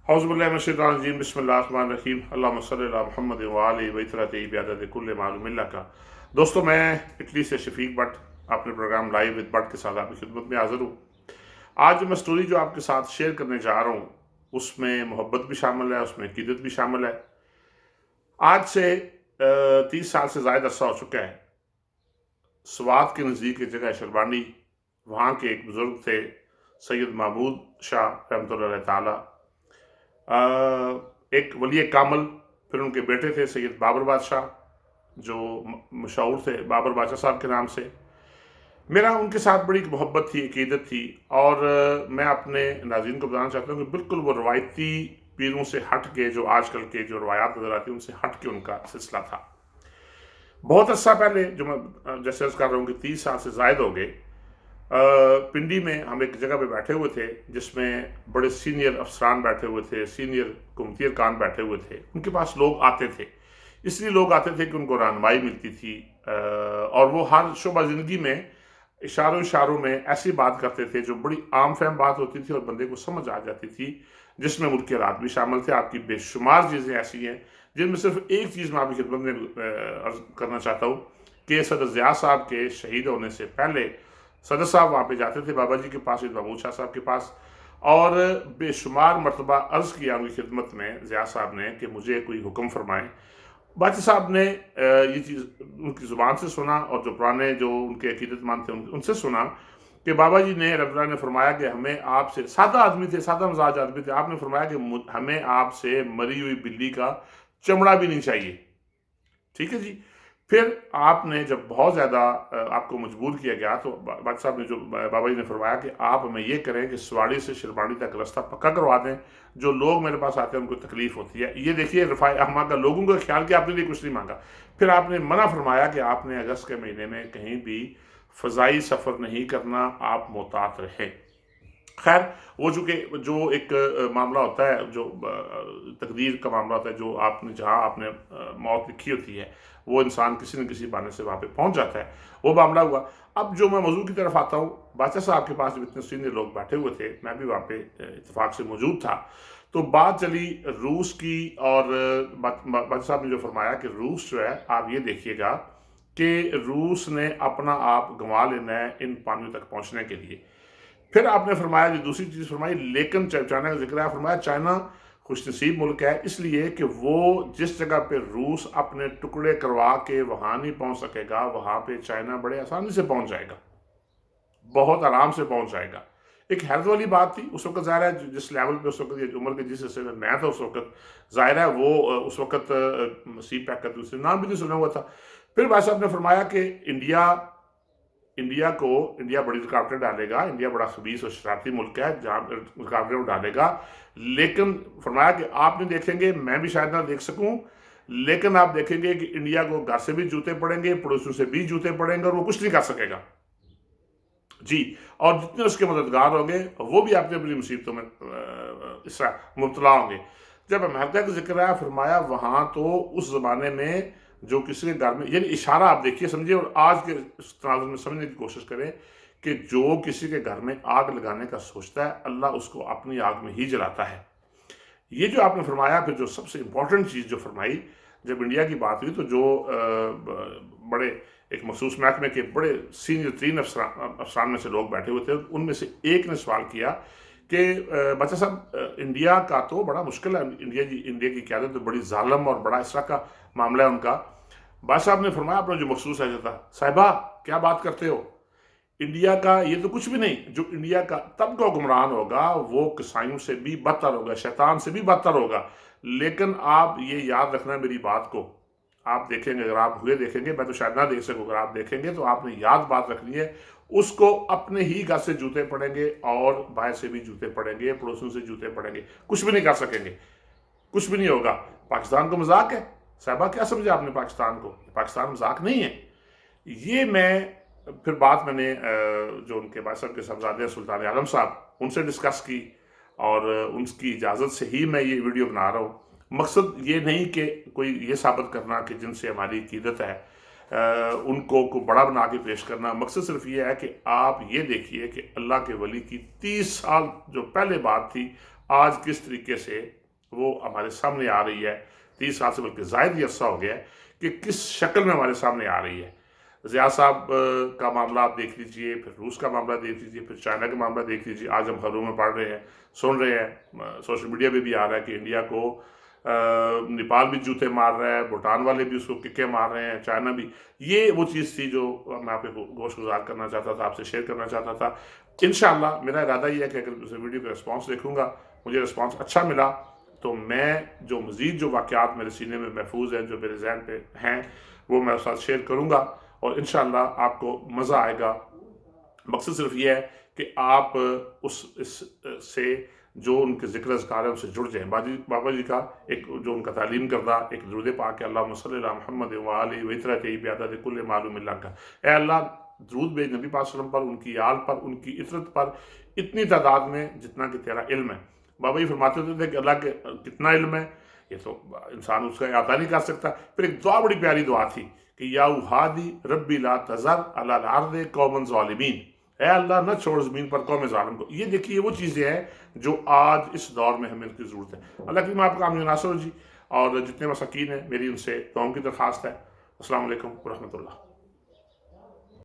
औज़ुबिल्लाहि बिस्मिल्लाहिर्रहमानिर्रहीम अल्लाहुम्मा सल्लि अला मुहम्मद व आलिहि व इत्तरती बिअदद कुल्लि मालूमिल्ला का। दोस्तों, मैं इटली से शफीक भट्ट अपने प्रोग्राम लाइव विद भट्ट के साथ आपकी खिदमत में हाजिर हूँ। आज मैं स्टोरी जो आपके साथ शेयर करने जा रहा हूँ उसमें मोहब्बत भी शामिल है, उसमें अकीदत भी शामिल है। आज से 30 साल से ज़ायद अरसा हो चुका है। स्वात के नज़दीक एक जगह शरबानी, वहाँ के एक बुज़ुर्ग थे सैयद महमूद शाह रहमतुल्लाह ताला, एक वली कामल। फिर उनके बेटे थे सैयद बाबर बादशाह, जो मशहूर थे बाबर बादशाह साहब के नाम से। मेरा उनके साथ बड़ी मोहब्बत थी, अकीदत थी। और मैं अपने नाज़रीन को बताना चाहता हूँ कि बिल्कुल वो रवायती पीरों से हट के, जो आजकल के जो रवायात नज़र आती हैं उनसे हट के उनका सिलसिला था। बहुत अर्सा पहले, जो मैं जैसे अर्ज़ कर रहा हूँ कि 30 साल से ज़ायद हो गए, पिंडी में हम एक जगह पे बैठे हुए थे जिसमें बड़े सीनियर अफसरान बैठे हुए थे, सीनियर हुकूमती अरकान बैठे हुए थे। उनके पास लोग आते थे, इसलिए लोग आते थे कि उनको रहनुमाई मिलती थी। और वो हर शोबा ज़िंदगी में इशारों इशारों में ऐसी बात करते थे जो बड़ी आम फहम बात होती थी और बंदे को समझ आ जाती थी, जिसमें मुल्क के हालात भी शामिल थे। आपकी बेशुमार चीज़ें ऐसी हैं जिनमें सिर्फ एक चीज़ मैं आपकी खिदमत में अर्ज करना चाहता हूँ कि सदर ज़िया साहब के शहीद होने से पहले सदर साहब वहाँ पे जाते थे बाबा जी के पास, महमूद शाह साहब के पास, और बेशुमार मरतबा अर्ज़ किया उनकी खिदमत में ज़िया साहब ने कि मुझे कोई हुक्म फरमाएं। बादशाह साहब ने ये चीज़ उनकी ज़ुबान से सुना, और जो पुराने जो उनके अकीदतमंद थे उनसे सुना कि बाबा जी ने रब्बुल ने फरमाया कि हमें आपसे, सादा आदमी थे, सादा मजाज आदमी थे, आपने फरमाया कि हमें आपसे मरी हुई बिल्ली का चमड़ा भी नहीं चाहिए। ठीक है जी। फिर आपने जब बहुत ज़्यादा आपको मजबूर किया गया, तो बादशाह साहब ने, जो बाबा जी ने फरमाया कि आप हमें ये करें कि सवाड़ी से शिरबानी तक रास्ता पक्का करवा दें। जो लोग मेरे पास आते हैं उनको तकलीफ होती है। ये देखिए रफ़ाए अहमा का लोगों का ख्याल कि आपने लिए कुछ नहीं मांगा। फिर आपने मना फरमाया कि आपने अगस्त के महीने में कहीं भी फ़ज़ाई सफ़र नहीं करना, आप मोहतात रहें। खैर, वो चूँकि जो एक मामला होता है, जो तकदीर का मामला होता है, जो आपने जहाँ आपने मौत लिखी होती है, वो इंसान किसी न किसी बहाने से वहाँ पे पहुँच जाता है। वो मामला हुआ। अब जो मैं मौजू की तरफ आता हूँ, बादशाह साहब के पास जब इतने सीनियर लोग बैठे हुए थे, मैं भी वहाँ पे इत्तेफाक से मौजूद था। तो बात चली रूस की, और बादशाह साहब ने जो फरमाया कि रूस जो है, आप ये देखिएगा कि रूस ने अपना आप गंवा लेना है इन पानियों तक पहुँचने के लिए। फिर आपने फरमाया, जो दूसरी चीज़ फरमाई, लेकिन चाइना का जिक्र है, फरमाया चाइना खुशनसीब मुल्क है इसलिए कि वो जिस जगह पे रूस अपने टुकड़े करवा के वहाँ नहीं पहुँच सकेगा, वहाँ पे चाइना बड़े आसानी से पहुँच जाएगा, बहुत आराम से पहुँच जाएगा। एक हैरत वाली बात थी उस वक्त। ज़ाहिर है जिस लेवल पे उस वक्त, ये उम्र के जिस हिस्से में मैं था उस वक्त, ज़ाहिर है वो उस वक्त मसीह पैक का दूसरे नाम भी नहीं सुना हुआ था। फिर भाई साहब ने फरमाया कि इंडिया बड़ी रुकावटें डालेगा, इंडिया बड़ा खबीस और शरारती मुल्क है, जहाँ रुकावटें वो डालेगा। लेकिन फरमाया कि आप नहीं देखेंगे, मैं भी शायद ना देख सकूं, लेकिन आप देखेंगे कि इंडिया को घर से भी जूते पड़ेंगे, पड़ोसियों से भी जूते पड़ेंगे, और वो कुछ नहीं कर सकेगा जी। और जितने उसके मददगार होंगे वो भी अपनी अपनी मुसीबतों में इस मुब्तला होंगे। जब अमेरिका का जिक्र आया, फरमाया वहाँ तो उस ज़माने में जो किसी के घर में, यानी इशारा आप देखिए, समझिए, और आज के तनाज़ुर में समझने की कोशिश करें कि जो किसी के घर में आग लगाने का सोचता है, अल्लाह उसको अपनी आग में ही जलाता है। ये जो आपने फरमाया, फिर जो सबसे इम्पोर्टेंट चीज़ जो फरमाई, जब इंडिया की बात हुई, तो जो बड़े एक मखसूस महकमे के बड़े सीनियर 3 अफसरान में से लोग बैठे हुए थे, उनमें से एक ने सवाल किया कि बच्चा साहब, इंडिया का तो बड़ा मुश्किल है, इंडिया की क़यादत तो बड़ी जालम और बड़ा इस तरह का मामला है उनका। बादशाह साहब ने फरमाया, अपना जो मखसूस है था, साहिबा क्या बात करते हो, इंडिया का ये तो कुछ भी नहीं। जो इंडिया का तबका गुमरान होगा वो कसाईयों से भी बदतर होगा, शैतान से भी बदतर होगा। लेकिन आप ये याद रखना मेरी बात को, आप देखेंगे, अगर आप हुए देखेंगे, मैं तो शायद ना देख सकूँ, अगर आप देखेंगे तो आपने याद बात रखनी है, उसको अपने ही घर से जूते पड़ेंगे, और बाहर से भी जूते पड़ेंगे, पड़ोसियों से जूते पड़ेंगे, कुछ भी नहीं कर सकेंगे, कुछ भी नहीं होगा। पाकिस्तान को मजाक है साहबा, क्या समझा आपने पाकिस्तान को? पाकिस्तान मजाक नहीं है। ये मैं फिर बात मैंने जो उनके भाई साहब के साहबजादे सुल्तान आलम साहब, उनसे डिस्कस की, और उनकी इजाज़त से ही मैं ये वीडियो बना रहा हूँ। मकसद ये नहीं कि कोई ये साबित करना कि जिनसे हमारी अकीदत है, ان کو بڑا بنا کے پیش کرنا. مقصد صرف یہ ہے کہ آپ یہ دیکھیے کہ اللہ کے ولی کی 30 سال جو پہلے بات تھی آج کس طریقے سے وہ ہمارے سامنے آ رہی ہے. 30 سال سے بلکہ زائد ہی عرصہ ہو گیا ہے کہ کس شکل میں ہمارے سامنے آ رہی ہے. ضیاء صاحب کا معاملہ آپ دیکھ لیجئے، پھر روس کا معاملہ دیکھ لیجئے، پھر چائنا کا معاملہ دیکھ لیجئے. آج ہم خبروں میں پڑھ رہے ہیں، سن رہے ہیں، سوشل میڈیا پہ بھی آ رہا ہے کہ انڈیا کو نیپال بھی جوتے مار رہا ہے، بھوٹان والے بھی اس کو ککیں مار رہے ہیں، چائنا بھی. یہ وہ چیز تھی جو میں آپ کو گوش گزار کرنا چاہتا تھا، آپ سے شیئر کرنا چاہتا تھا. انشاءاللہ میرا ارادہ یہ ہے کہ اگر اس ویڈیو کا رسپانس دیکھوں گا، مجھے رسپانس اچھا ملا تو میں جو مزید جو واقعات میرے سینے میں محفوظ ہیں، جو میرے ذہن پہ ہیں، وہ میں اس ساتھ شیئر کروں گا اور انشاءاللہ آپ کو مزہ آئے گا. مقصد صرف یہ ہے کہ آپ اس سے جو ان کے ذکر اذکار ہیں ان سے جڑ جائیں. بابا جی کا ایک جو ان کا تعلیم کردہ ایک درود پاک ہے، اللہم صلی علی محمد وآلہ وطرۃ بعدد کل معلوم اللہ کا. اے اللہ درود بھیج نبی پاک صلی اللہ علیہ وسلم پر، ان کی آل پر، ان کی عطرت پر، اتنی تعداد میں جتنا کہ تیرا علم ہے. بابا جی فرماتے ہوتے تھے کہ اللہ کے کتنا علم ہے یہ تو انسان اس کا احاطہ نہیں کر سکتا. پھر ایک دعا بڑی پیاری دعا تھی کہ یا ہادی ربی لا تذر علی الارض قوما ظالمین، اے اللہ نہ چھوڑ زمین پر قوم ظالم کو. یہ دیکھیے وہ چیزیں ہیں جو آج اس دور میں ہمیں ان کی ضرورت ہے. اللہ کی آپ کا ناصر جی اور جتنے مساکین ہیں میری ان سے دعاؤں کی درخواست ہے. السلام علیکم ورحمۃ اللہ.